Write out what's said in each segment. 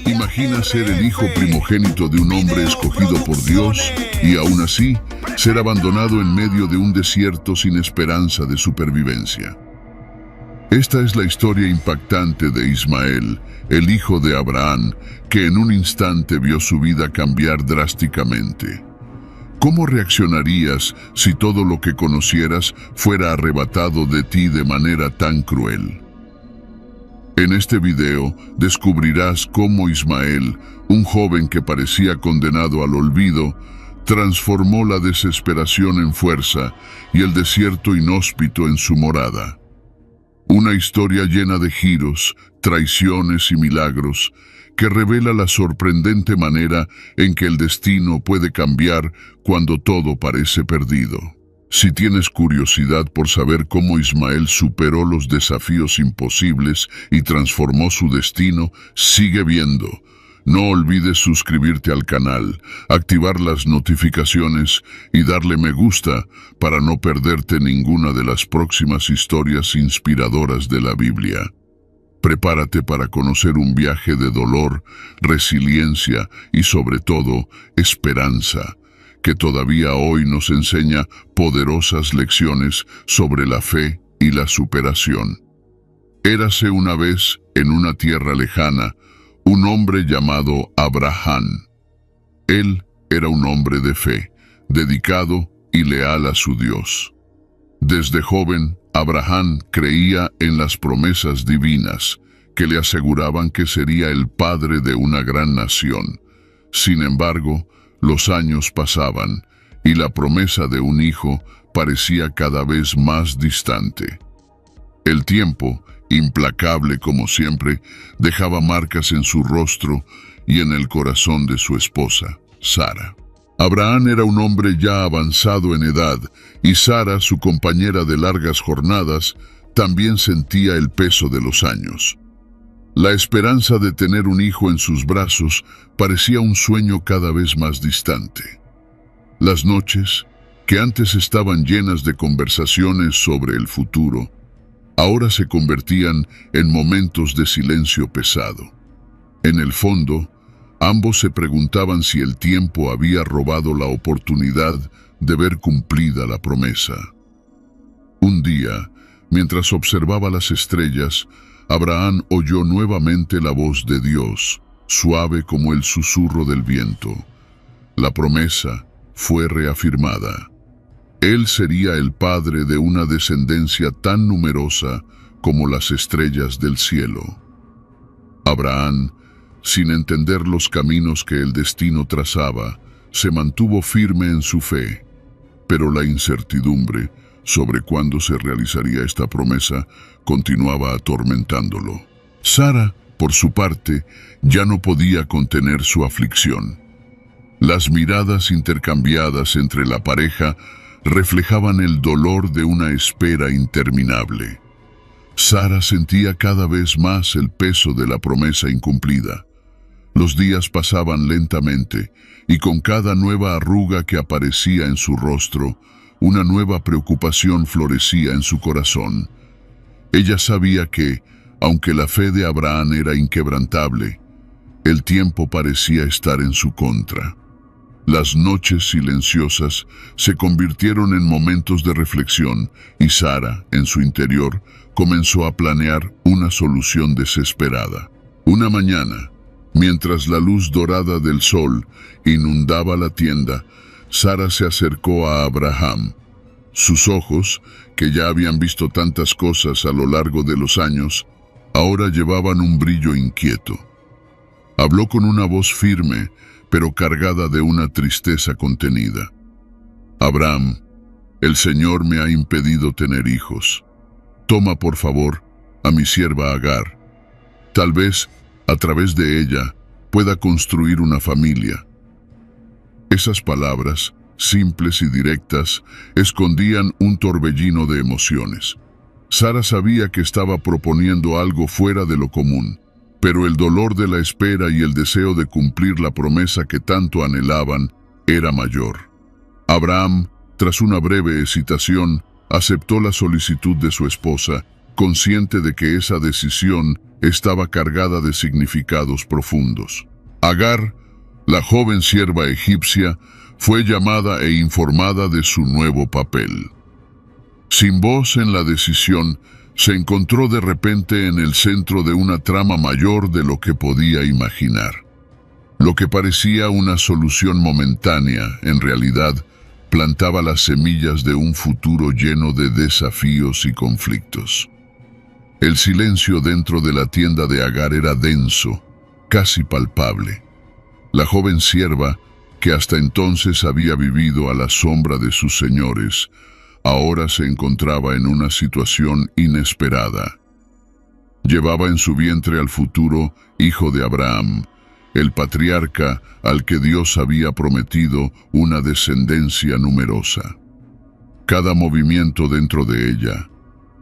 Imagina ser el hijo primogénito de un hombre escogido por Dios y aún así ser abandonado en medio de un desierto sin esperanza de supervivencia. Esta es la historia impactante de Ismael, el hijo de Abraham, que en un instante vio su vida cambiar drásticamente. ¿Cómo reaccionarías si todo lo que conocieras fuera arrebatado de ti de manera tan cruel? En este video descubrirás cómo Ismael, un joven que parecía condenado al olvido, transformó la desesperación en fuerza y el desierto inhóspito en su morada. Una historia llena de giros, traiciones y milagros que revela la sorprendente manera en que el destino puede cambiar cuando todo parece perdido. Si tienes curiosidad por saber cómo Ismael superó los desafíos imposibles y transformó su destino, sigue viendo. No olvides suscribirte al canal, activar las notificaciones y darle me gusta para no perderte ninguna de las próximas historias inspiradoras de la Biblia. Prepárate para conocer un viaje de dolor, resiliencia y sobre todo, esperanza, que todavía hoy nos enseña poderosas lecciones sobre la fe y la superación. Érase una vez, en una tierra lejana, un hombre llamado Abraham. Él era un hombre de fe, dedicado y leal a su Dios. Desde joven, Abraham creía en las promesas divinas que le aseguraban que sería el padre de una gran nación. Sin embargo, los años pasaban y la promesa de un hijo parecía cada vez más distante. El tiempo, implacable como siempre, dejaba marcas en su rostro y en el corazón de su esposa, Sara. Abraham era un hombre ya avanzado en edad y Sara, su compañera de largas jornadas, también sentía el peso de los años. La esperanza de tener un hijo en sus brazos parecía un sueño cada vez más distante. Las noches, que antes estaban llenas de conversaciones sobre el futuro, ahora se convertían en momentos de silencio pesado. En el fondo, ambos se preguntaban si el tiempo había robado la oportunidad de ver cumplida la promesa. Un día, mientras observaba las estrellas, Abraham oyó nuevamente la voz de Dios, suave como el susurro del viento. La promesa fue reafirmada. Él sería el padre de una descendencia tan numerosa como las estrellas del cielo. Abraham, sin entender los caminos que el destino trazaba, se mantuvo firme en su fe, pero la incertidumbre sobre cuándo se realizaría esta promesa continuaba atormentándolo. Sara, por su parte, ya no podía contener su aflicción. Las miradas intercambiadas entre la pareja reflejaban el dolor de una espera interminable. Sara sentía cada vez más el peso de la promesa incumplida. Los días pasaban lentamente, y con cada nueva arruga que aparecía en su rostro, una nueva preocupación florecía en su corazón. Ella sabía que, aunque la fe de Abraham era inquebrantable, el tiempo parecía estar en su contra. Las noches silenciosas se convirtieron en momentos de reflexión y Sara, en su interior, comenzó a planear una solución desesperada. Una mañana, mientras la luz dorada del sol inundaba la tienda, Sara se acercó a Abraham. Sus ojos, que ya habían visto tantas cosas a lo largo de los años, ahora llevaban un brillo inquieto. Habló con una voz firme, pero cargada de una tristeza contenida. Abraham, el Señor me ha impedido tener hijos. Toma, por favor, a mi sierva Agar. Tal vez, a través de ella, pueda construir una familia. Esas palabras, simples y directas, escondían un torbellino de emociones. Sara sabía que estaba proponiendo algo fuera de lo común, pero el dolor de la espera y el deseo de cumplir la promesa que tanto anhelaban era mayor. Abraham, tras una breve hesitación, aceptó la solicitud de su esposa consciente de que esa decisión estaba cargada de significados profundos. Agar, la joven sierva egipcia, fue llamada e informada de su nuevo papel. Sin voz en la decisión, se encontró de repente en el centro de una trama mayor de lo que podía imaginar. Lo que parecía una solución momentánea, en realidad, plantaba las semillas de un futuro lleno de desafíos y conflictos. El silencio dentro de la tienda de Agar era denso, casi palpable. La joven sierva, que hasta entonces había vivido a la sombra de sus señores, ahora se encontraba en una situación inesperada. Llevaba en su vientre al futuro hijo de Abraham, el patriarca al que Dios había prometido una descendencia numerosa. Cada movimiento dentro de ella,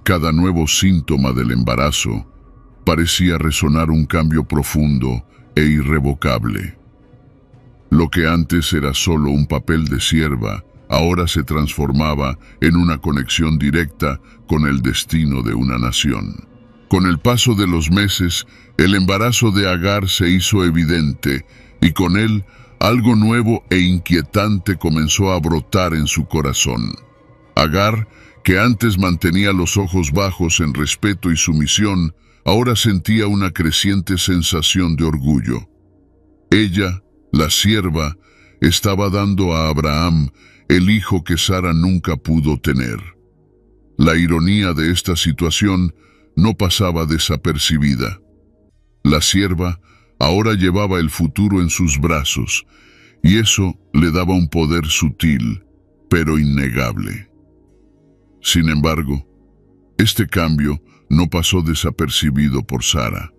cada nuevo síntoma del embarazo, parecía resonar un cambio profundo e irrevocable. Lo que antes era solo un papel de sierva, ahora se transformaba en una conexión directa con el destino de una nación. Con el paso de los meses, el embarazo de Agar se hizo evidente y con él algo nuevo e inquietante comenzó a brotar en su corazón. Agar, que antes mantenía los ojos bajos en respeto y sumisión, ahora sentía una creciente sensación de orgullo. Ella, la sierva, estaba dando a Abraham el hijo que Sara nunca pudo tener. La ironía de esta situación no pasaba desapercibida. La sierva ahora llevaba el futuro en sus brazos, y eso le daba un poder sutil, pero innegable. Sin embargo, este cambio no pasó desapercibido por Sara.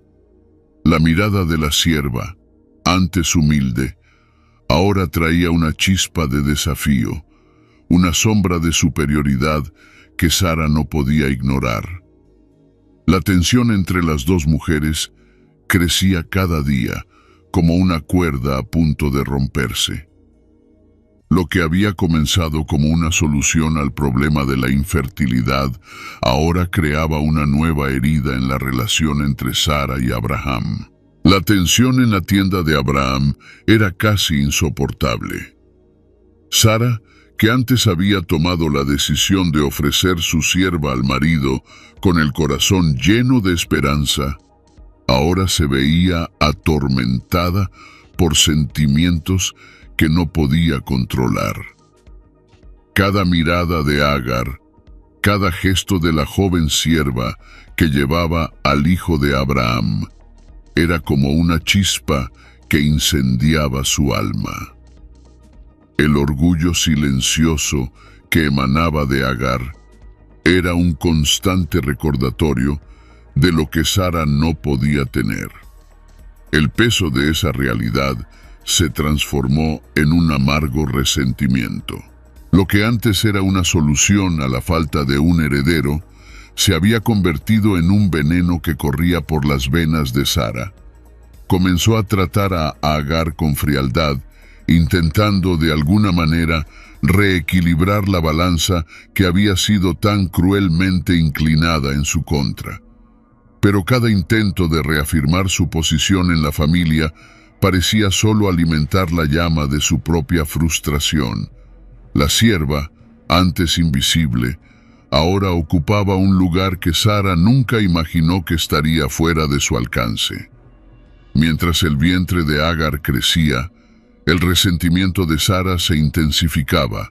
La mirada de la sierva, antes humilde, ahora traía una chispa de desafío, una sombra de superioridad que Sara no podía ignorar. La tensión entre las dos mujeres crecía cada día como una cuerda a punto de romperse. Lo que había comenzado como una solución al problema de la infertilidad ahora creaba una nueva herida en la relación entre Sara y Abraham. La tensión en la tienda de Abraham era casi insoportable. Sara, que antes había tomado la decisión de ofrecer su sierva al marido con el corazón lleno de esperanza, ahora se veía atormentada por sentimientos que no podía controlar. Cada mirada de Agar, cada gesto de la joven sierva que llevaba al hijo de Abraham, era como una chispa que incendiaba su alma. El orgullo silencioso que emanaba de Agar era un constante recordatorio de lo que Sara no podía tener. El peso de esa realidad se transformó en un amargo resentimiento. Lo que antes era una solución a la falta de un heredero, se había convertido en un veneno que corría por las venas de Sara. Comenzó a tratar a Agar con frialdad, intentando de alguna manera reequilibrar la balanza que había sido tan cruelmente inclinada en su contra. Pero cada intento de reafirmar su posición en la familia parecía solo alimentar la llama de su propia frustración. La sierva, antes invisible, ahora ocupaba un lugar que Sara nunca imaginó que estaría fuera de su alcance. Mientras el vientre de Agar crecía, el resentimiento de Sara se intensificaba,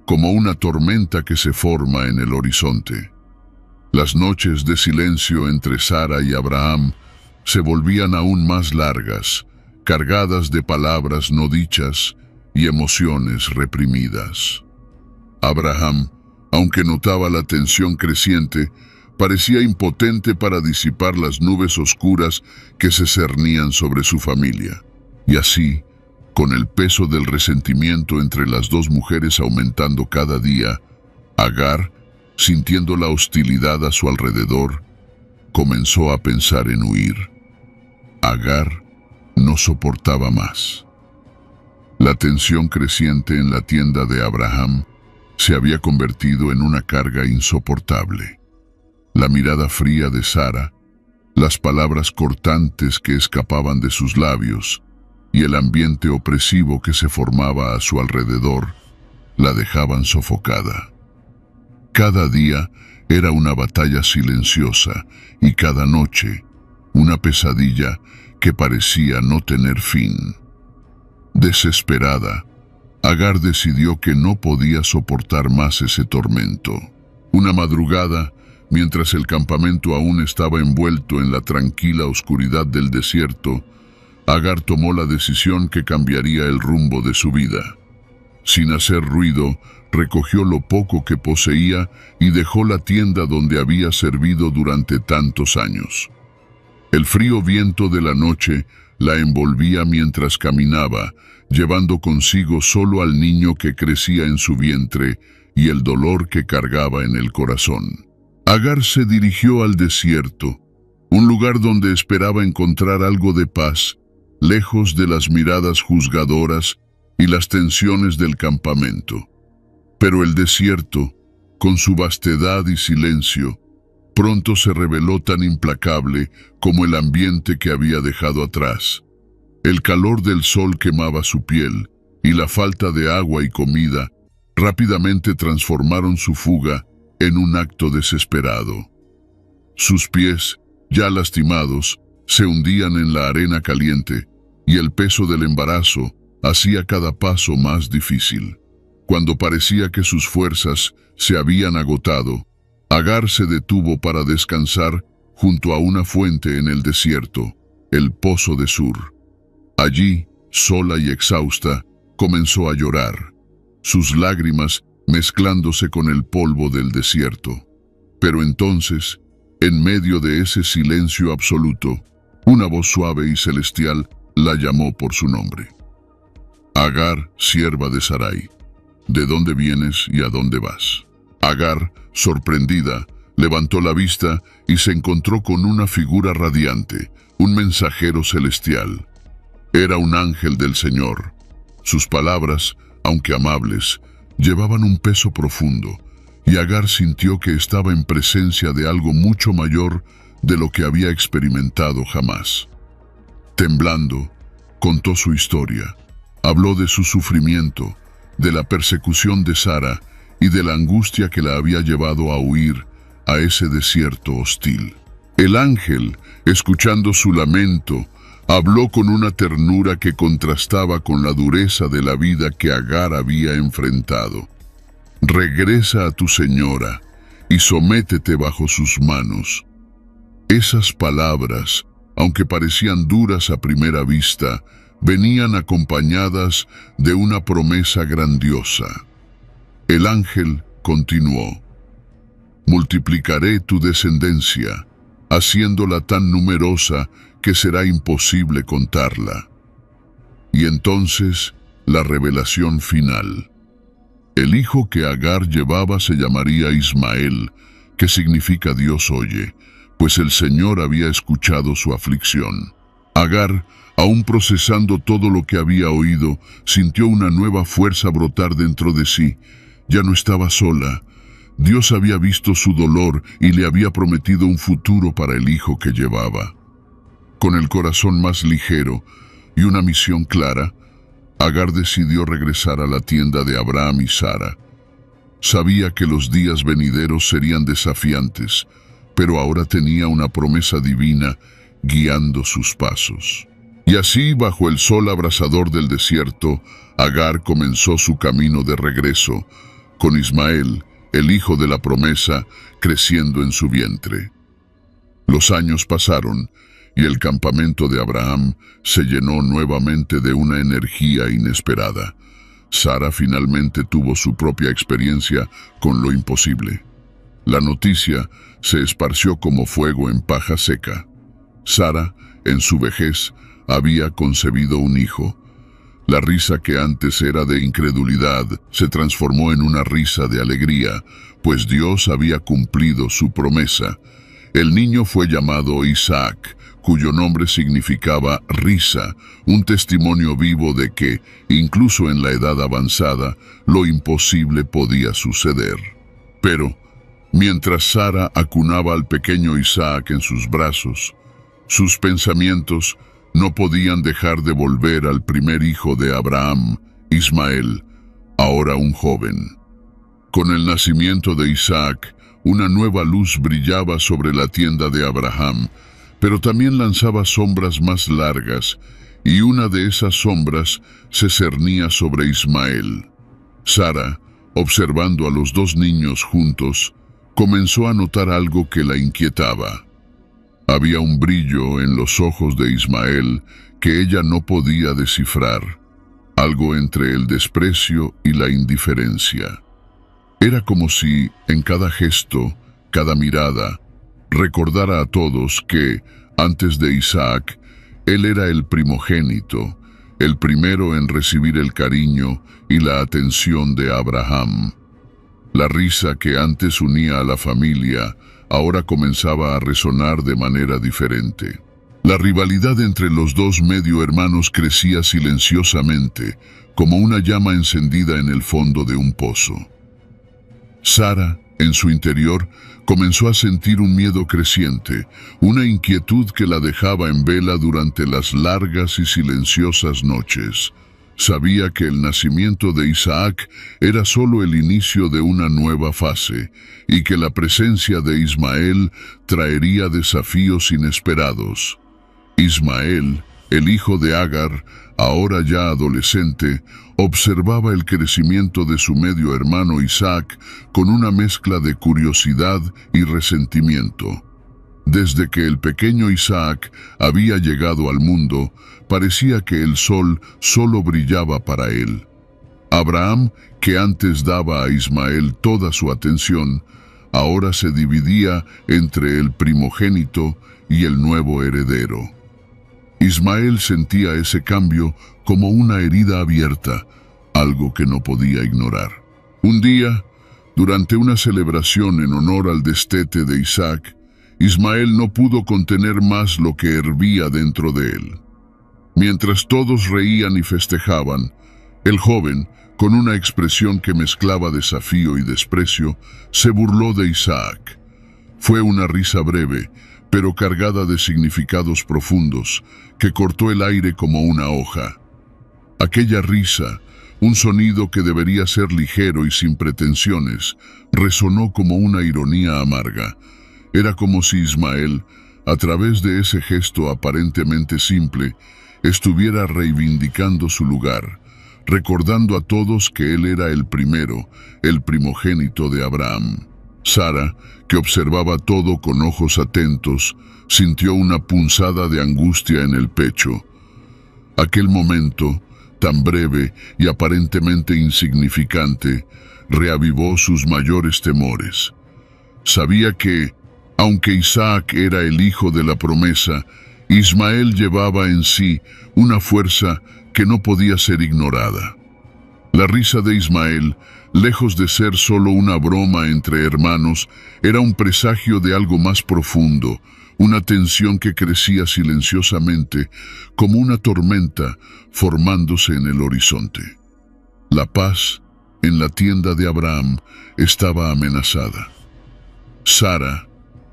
como una tormenta que se forma en el horizonte. Las noches de silencio entre Sara y Abraham se volvían aún más largas, cargadas de palabras no dichas y emociones reprimidas. Abraham, aunque notaba la tensión creciente, parecía impotente para disipar las nubes oscuras que se cernían sobre su familia. Y así, con el peso del resentimiento entre las dos mujeres aumentando cada día, Agar, sintiendo la hostilidad a su alrededor, comenzó a pensar en huir. Agar no soportaba más. La tensión creciente en la tienda de Abraham se había convertido en una carga insoportable. La mirada fría de Sara, las palabras cortantes que escapaban de sus labios y el ambiente opresivo que se formaba a su alrededor la dejaban sofocada. Cada día era una batalla silenciosa y cada noche una pesadilla que parecía no tener fin. Desesperada, Agar decidió que no podía soportar más ese tormento. Una madrugada, mientras el campamento aún estaba envuelto en la tranquila oscuridad del desierto, Agar tomó la decisión que cambiaría el rumbo de su vida. Sin hacer ruido, recogió lo poco que poseía y dejó la tienda donde había servido durante tantos años. El frío viento de la noche la envolvía mientras caminaba, llevando consigo solo al niño que crecía en su vientre y el dolor que cargaba en el corazón. Agar se dirigió al desierto, un lugar donde esperaba encontrar algo de paz, lejos de las miradas juzgadoras y las tensiones del campamento. Pero el desierto, con su vastedad y silencio, pronto se reveló tan implacable como el ambiente que había dejado atrás. El calor del sol quemaba su piel, y la falta de agua y comida rápidamente transformaron su fuga en un acto desesperado. Sus pies, ya lastimados, se hundían en la arena caliente, y el peso del embarazo hacía cada paso más difícil. Cuando parecía que sus fuerzas se habían agotado, Agar se detuvo para descansar junto a una fuente en el desierto, el Pozo de Sur. Allí, sola y exhausta, comenzó a llorar, sus lágrimas mezclándose con el polvo del desierto. Pero entonces, en medio de ese silencio absoluto, una voz suave y celestial la llamó por su nombre. Agar, sierva de Sarai, ¿de dónde vienes y a dónde vas? Agar, sorprendida, levantó la vista y se encontró con una figura radiante, un mensajero celestial. Era un ángel del Señor. Sus palabras, aunque amables, llevaban un peso profundo, y Agar sintió que estaba en presencia de algo mucho mayor de lo que había experimentado jamás. Temblando, contó su historia. Habló de su sufrimiento, de la persecución de Sara y de la angustia que la había llevado a huir a ese desierto hostil. El ángel, escuchando su lamento, habló con una ternura que contrastaba con la dureza de la vida que Agar había enfrentado. Regresa a tu señora y sométete bajo sus manos. Esas palabras, aunque parecían duras a primera vista, venían acompañadas de una promesa grandiosa. El ángel continuó: multiplicaré tu descendencia, haciéndola tan numerosa que será imposible contarla. Y entonces, la revelación final. El hijo que Agar llevaba se llamaría Ismael, que significa Dios oye, pues el Señor había escuchado su aflicción. Agar, aún procesando todo lo que había oído, sintió una nueva fuerza brotar dentro de sí. Ya no estaba sola. Dios había visto su dolor y le había prometido un futuro para el hijo que llevaba. Con el corazón más ligero y una misión clara, Agar decidió regresar a la tienda de Abraham y Sara. Sabía que los días venideros serían desafiantes, pero ahora tenía una promesa divina guiando sus pasos. Y así, bajo el sol abrasador del desierto, Agar comenzó su camino de regreso, con Ismael, el hijo de la promesa, creciendo en su vientre. Los años pasaron, y el campamento de Abraham se llenó nuevamente de una energía inesperada. Sara finalmente tuvo su propia experiencia con lo imposible. La noticia se esparció como fuego en paja seca. Sara, en su vejez, había concebido un hijo. La risa que antes era de incredulidad se transformó en una risa de alegría, pues Dios había cumplido su promesa. El niño fue llamado Isaac, cuyo nombre significaba risa, un testimonio vivo de que, incluso en la edad avanzada, lo imposible podía suceder. Pero, Mientras Sara acunaba al pequeño Isaac en sus brazos, sus pensamientos no podían dejar de volver al primer hijo de Abraham, Ismael, ahora un joven. Con el nacimiento de Isaac, una nueva luz brillaba sobre la tienda de Abraham, pero también lanzaba sombras más largas, y una de esas sombras se cernía sobre Ismael. Sara, observando a los dos niños juntos, comenzó a notar algo que la inquietaba. Había un brillo en los ojos de Ismael que ella no podía descifrar, algo entre el desprecio y la indiferencia. Era como si, en cada gesto, cada mirada, recordara a todos que, antes de Isaac, él era el primogénito, el primero en recibir el cariño y la atención de Abraham. La risa que antes unía a la familia, ahora comenzaba a resonar de manera diferente. La rivalidad entre los dos medio hermanos crecía silenciosamente, como una llama encendida en el fondo de un pozo. Sara, en su interior, comenzó a sentir un miedo creciente, una inquietud que la dejaba en vela durante las largas y silenciosas noches. Sabía que el nacimiento de Isaac era solo el inicio de una nueva fase, y que la presencia de Ismael traería desafíos inesperados. Ismael, el hijo de Agar, ahora ya adolescente, observaba el crecimiento de su medio hermano Isaac con una mezcla de curiosidad y resentimiento. Desde que el pequeño Isaac había llegado al mundo, parecía que el sol solo brillaba para él. Abraham, que antes daba a Ismael toda su atención, ahora se dividía entre el primogénito y el nuevo heredero. Ismael sentía ese cambio como una herida abierta, algo que no podía ignorar. Un día, durante una celebración en honor al destete de Isaac, Ismael no pudo contener más lo que hervía dentro de él. Mientras todos reían y festejaban, el joven, con una expresión que mezclaba desafío y desprecio, se burló de Isaac. Fue una risa breve, pero cargada de significados profundos, que cortó el aire como una hoja. Aquella risa, un sonido que debería ser ligero y sin pretensiones, resonó como una ironía amarga. Era como si Ismael, a través de ese gesto aparentemente simple, estuviera reivindicando su lugar, recordando a todos que él era el primero, el primogénito de Abraham. Sara, que observaba todo con ojos atentos, sintió una punzada de angustia en el pecho. Aquel momento, tan breve y aparentemente insignificante, reavivó sus mayores temores. Sabía que, aunque Isaac era el hijo de la promesa, Ismael llevaba en sí una fuerza que no podía ser ignorada. La risa de Ismael, lejos de ser solo una broma entre hermanos, era un presagio de algo más profundo, una tensión que crecía silenciosamente como una tormenta formándose en el horizonte. La paz en la tienda de Abraham estaba amenazada. Sara,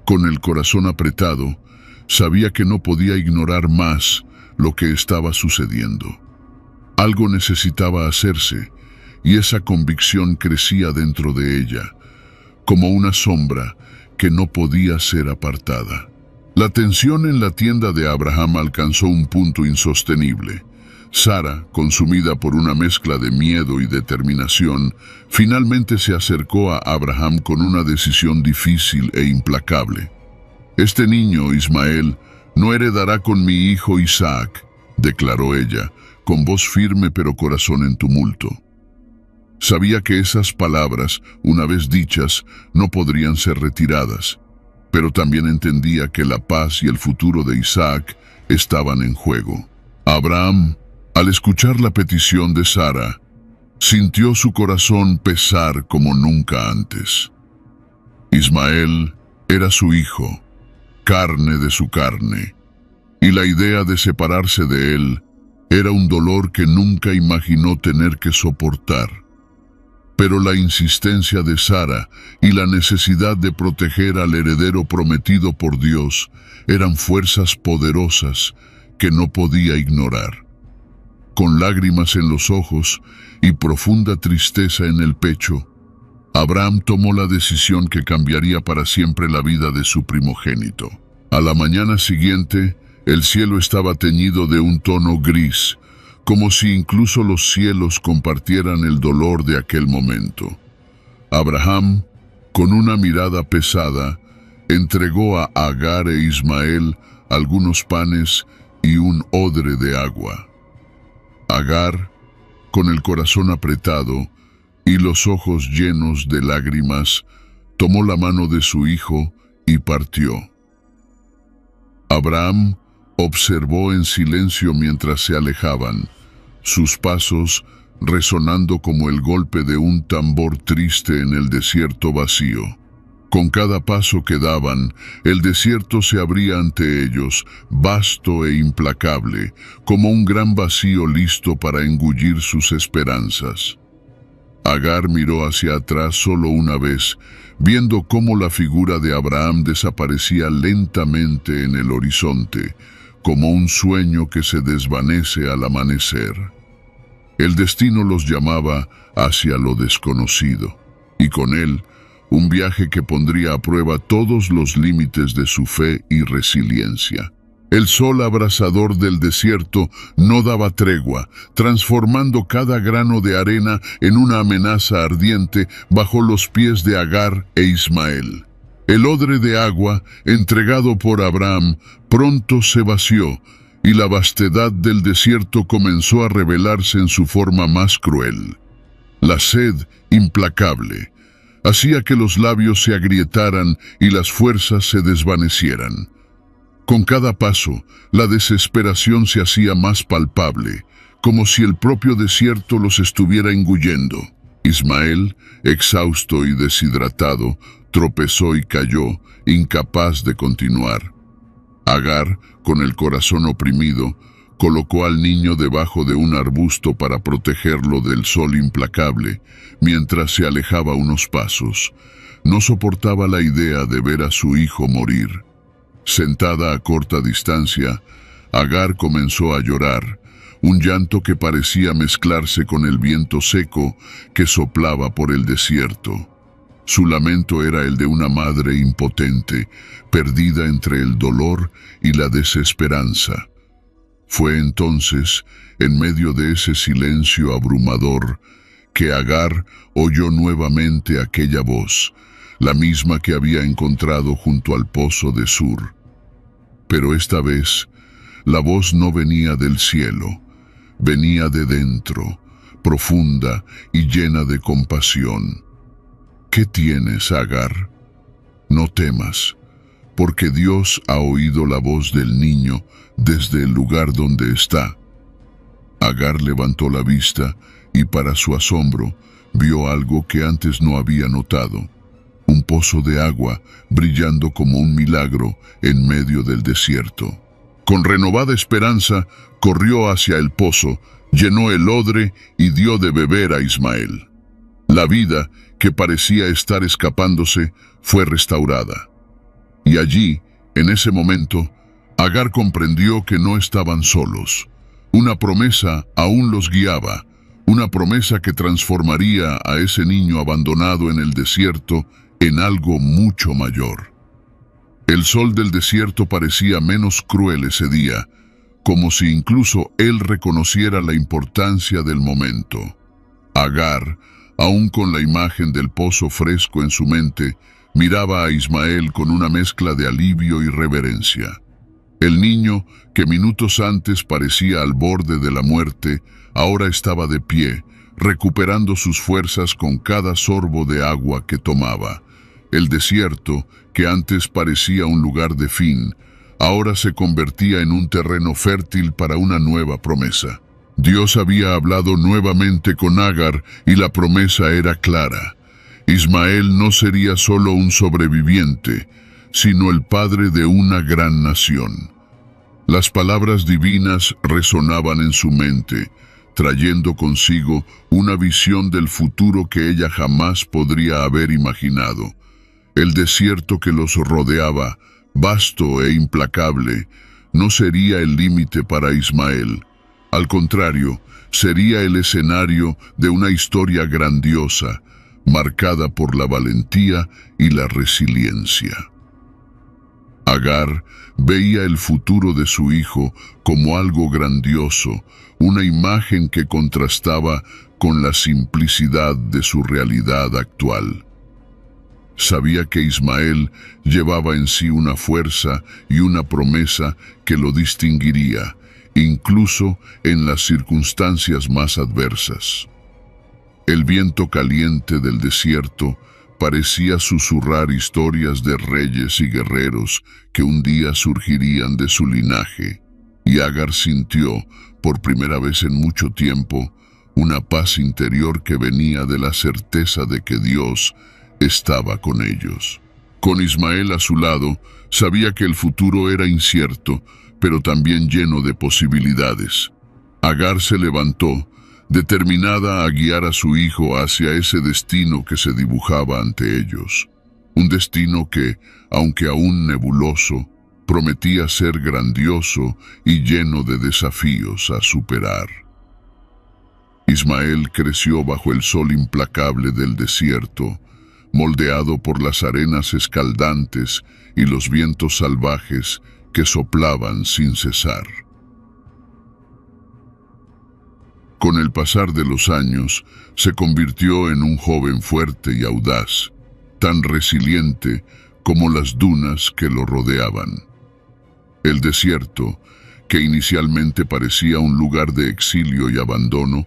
con el corazón apretado, sabía que no podía ignorar más lo que estaba sucediendo. Algo necesitaba hacerse, y esa convicción crecía dentro de ella, como una sombra que no podía ser apartada. La tensión en la tienda de Abraham alcanzó un punto insostenible. Sara, consumida por una mezcla de miedo y determinación, finalmente se acercó a Abraham con una decisión difícil e implacable. «Este niño, Ismael, no heredará con mi hijo Isaac», declaró ella, con voz firme pero corazón en tumulto. Sabía que esas palabras, una vez dichas, no podrían ser retiradas, pero también entendía que la paz y el futuro de Isaac estaban en juego. Abraham, al escuchar la petición de Sara, sintió su corazón pesar como nunca antes. Ismael era su hijo, carne de su carne, y la idea de separarse de él era un dolor que nunca imaginó tener que soportar. Pero la insistencia de Sara y la necesidad de proteger al heredero prometido por Dios eran fuerzas poderosas que no podía ignorar. Con lágrimas en los ojos y profunda tristeza en el pecho, Abraham tomó la decisión que cambiaría para siempre la vida de su primogénito. A la mañana siguiente, el cielo estaba teñido de un tono gris, como si incluso los cielos compartieran el dolor de aquel momento. Abraham, con una mirada pesada, entregó a Agar e Ismael algunos panes y un odre de agua. Agar, con el corazón apretado y los ojos llenos de lágrimas, tomó la mano de su hijo y partió. Abraham observó en silencio mientras se alejaban, sus pasos resonando como el golpe de un tambor triste en el desierto vacío. Con cada paso que daban, el desierto se abría ante ellos, vasto e implacable, como un gran vacío listo para engullir sus esperanzas. Agar miró hacia atrás solo una vez, viendo cómo la figura de Abraham desaparecía lentamente en el horizonte, como un sueño que se desvanece al amanecer. El destino los llamaba hacia lo desconocido, y con él, un viaje que pondría a prueba todos los límites de su fe y resiliencia. El sol abrasador del desierto no daba tregua, transformando cada grano de arena en una amenaza ardiente bajo los pies de Agar e Ismael. El odre de agua, entregado por Abraham, pronto se vació, y la vastedad del desierto comenzó a revelarse en su forma más cruel. La sed, implacable, hacía que los labios se agrietaran y las fuerzas se desvanecieran. Con cada paso, la desesperación se hacía más palpable, como si el propio desierto los estuviera engullendo. Ismael, exhausto y deshidratado, tropezó y cayó, incapaz de continuar. Agar, con el corazón oprimido, colocó al niño debajo de un arbusto para protegerlo del sol implacable, mientras se alejaba unos pasos. No soportaba la idea de ver a su hijo morir. Sentada a corta distancia, Agar comenzó a llorar, un llanto que parecía mezclarse con el viento seco que soplaba por el desierto. Su lamento era el de una madre impotente, perdida entre el dolor y la desesperanza. Fue entonces, en medio de ese silencio abrumador, que Agar oyó nuevamente aquella voz, la misma que había encontrado junto al pozo de Sur. Pero esta vez, la voz no venía del cielo, venía de dentro, profunda y llena de compasión. ¿Qué tienes, Agar? No temas, porque Dios ha oído la voz del niño desde el lugar donde está. Agar levantó la vista y para su asombro vio algo que antes no había notado. Un pozo de agua brillando como un milagro en medio del desierto. Con renovada esperanza, corrió hacia el pozo, llenó el odre y dio de beber a Ismael. La vida, que parecía estar escapándose, fue restaurada. Y allí, en ese momento, Agar comprendió que no estaban solos. Una promesa aún los guiaba, una promesa que transformaría a ese niño abandonado en el desierto en algo mucho mayor. El sol del desierto parecía menos cruel ese día, como si incluso él reconociera la importancia del momento. Agar, aún con la imagen del pozo fresco en su mente, miraba a Ismael con una mezcla de alivio y reverencia. El niño, que minutos antes parecía al borde de la muerte, ahora estaba de pie, recuperando sus fuerzas con cada sorbo de agua que tomaba. El desierto, que antes parecía un lugar de fin, ahora se convertía en un terreno fértil para una nueva promesa. Dios había hablado nuevamente con Agar y la promesa era clara. Ismael no sería solo un sobreviviente, sino el padre de una gran nación. Las palabras divinas resonaban en su mente, trayendo consigo una visión del futuro que ella jamás podría haber imaginado. El desierto que los rodeaba, vasto e implacable, no sería el límite para Ismael. Al contrario, sería el escenario de una historia grandiosa, marcada por la valentía y la resiliencia. Agar veía el futuro de su hijo como algo grandioso, una imagen que contrastaba con la simplicidad de su realidad actual. Sabía que Ismael llevaba en sí una fuerza y una promesa que lo distinguiría, incluso en las circunstancias más adversas. El viento caliente del desierto parecía susurrar historias de reyes y guerreros que un día surgirían de su linaje, y Agar sintió, por primera vez en mucho tiempo, una paz interior que venía de la certeza de que Dios estaba con ellos. Con Ismael a su lado, sabía que el futuro era incierto, pero también lleno de posibilidades. Agar se levantó, determinada a guiar a su hijo hacia ese destino que se dibujaba ante ellos. Un destino que, aunque aún nebuloso, prometía ser grandioso y lleno de desafíos a superar. Ismael creció bajo el sol implacable del desierto, moldeado por las arenas escaldantes y los vientos salvajes que soplaban sin cesar. Con el pasar de los años, se convirtió en un joven fuerte y audaz, tan resiliente como las dunas que lo rodeaban. El desierto, que inicialmente parecía un lugar de exilio y abandono,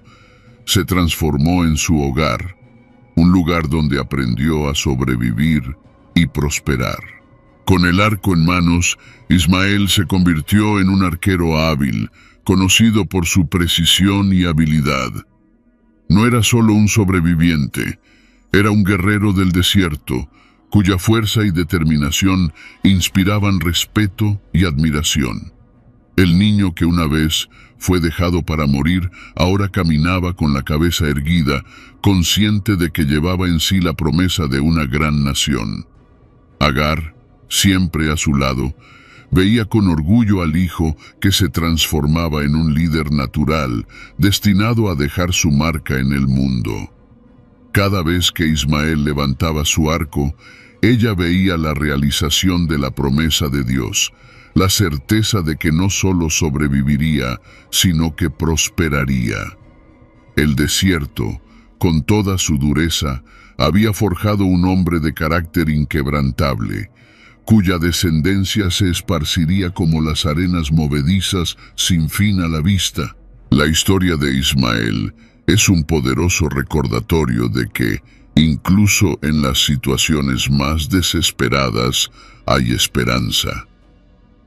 se transformó en su hogar, un lugar donde aprendió a sobrevivir y prosperar. Con el arco en manos, Ismael se convirtió en un arquero hábil, conocido por su precisión y habilidad. No era solo un sobreviviente, era un guerrero del desierto, cuya fuerza y determinación inspiraban respeto y admiración. El niño que una vez fue dejado para morir, ahora caminaba con la cabeza erguida, consciente de que llevaba en sí la promesa de una gran nación. Agar, siempre a su lado, veía con orgullo al hijo que se transformaba en un líder natural, destinado a dejar su marca en el mundo. Cada vez que Ismael levantaba su arco, ella veía la realización de la promesa de Dios, la certeza de que no solo sobreviviría, sino que prosperaría. El desierto, con toda su dureza, había forjado un hombre de carácter inquebrantable, cuya descendencia se esparciría como las arenas movedizas sin fin a la vista. La historia de Ismael es un poderoso recordatorio de que, incluso en las situaciones más desesperadas, hay esperanza.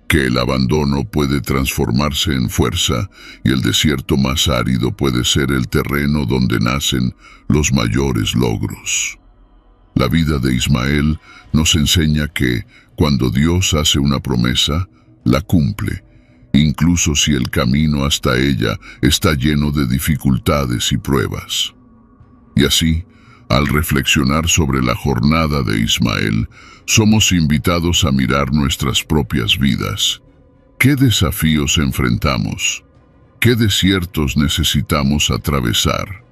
Que el abandono puede transformarse en fuerza y el desierto más árido puede ser el terreno donde nacen los mayores logros. La vida de Ismael nos enseña que, cuando Dios hace una promesa, la cumple, incluso si el camino hasta ella está lleno de dificultades y pruebas. Y así, al reflexionar sobre la jornada de Ismael, somos invitados a mirar nuestras propias vidas. ¿Qué desafíos enfrentamos? ¿Qué desiertos necesitamos atravesar?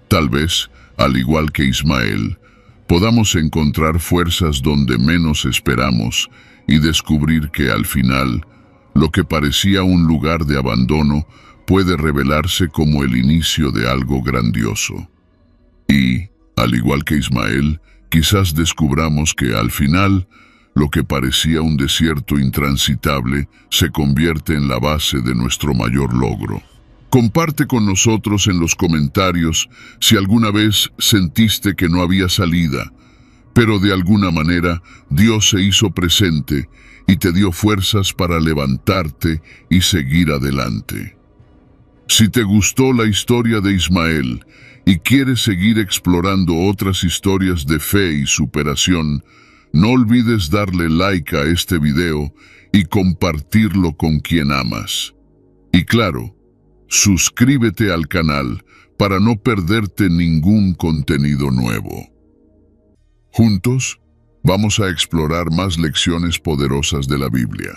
Tal vez, al igual que Ismael, podamos encontrar fuerzas donde menos esperamos y descubrir que al final, lo que parecía un lugar de abandono puede revelarse como el inicio de algo grandioso. Y, al igual que Ismael, quizás descubramos que al final, lo que parecía un desierto intransitable se convierte en la base de nuestro mayor logro. Comparte con nosotros en los comentarios si alguna vez sentiste que no había salida, pero de alguna manera Dios se hizo presente y te dio fuerzas para levantarte y seguir adelante. Si te gustó la historia de Ismael y quieres seguir explorando otras historias de fe y superación, no olvides darle like a este video y compartirlo con quien amas. Y claro, Suscríbete al canal para no perderte ningún contenido nuevo. Juntos, vamos a explorar más lecciones poderosas de la Biblia.